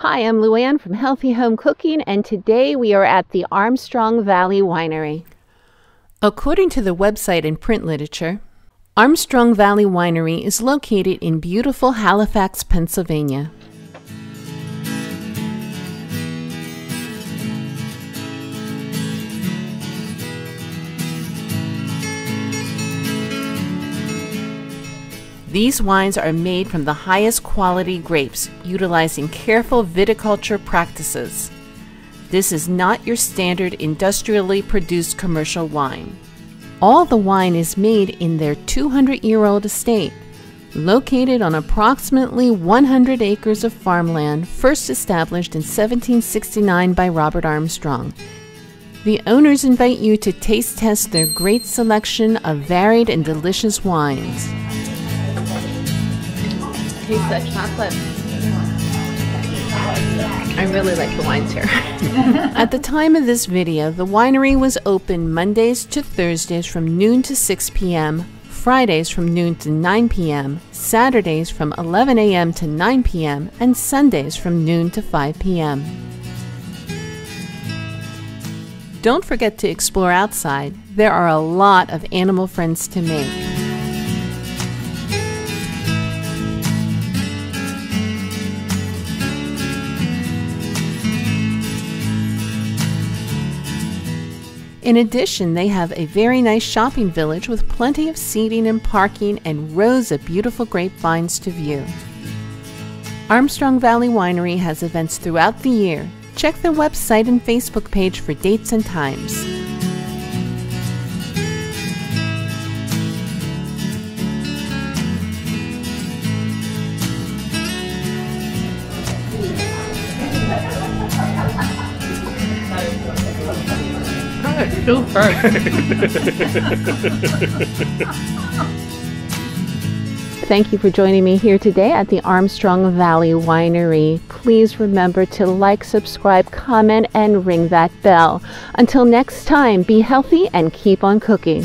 Hi, I'm Luann from Healthy Home Cooking, and today we are at the Armstrong Valley Winery. According to the website and print literature, Armstrong Valley Winery is located in beautiful Halifax, Pennsylvania. These wines are made from the highest quality grapes, utilizing careful viticulture practices. This is not your standard industrially produced commercial wine. All the wine is made in their 200-year-old estate, located on approximately 100 acres of farmland, first established in 1769 by Robert Armstrong. The owners invite you to taste test their great selection of varied and delicious wines. Taste that chocolate. I really like the wines here. At the time of this video, the winery was open Mondays to Thursdays from noon to 6 p.m., Fridays from noon to 9 p.m., Saturdays from 11 a.m. to 9 p.m., and Sundays from noon to 5 p.m. Don't forget to explore outside. There are a lot of animal friends to make. In addition, they have a very nice shopping village with plenty of seating and parking and rows of beautiful grapevines to view. Armstrong Valley Winery has events throughout the year. Check their website and Facebook page for dates and times. Super. Thank you for joining me here today at the Armstrong Valley Winery. Please remember to like, subscribe, comment, and ring that bell. Until next time, be healthy and keep on cooking.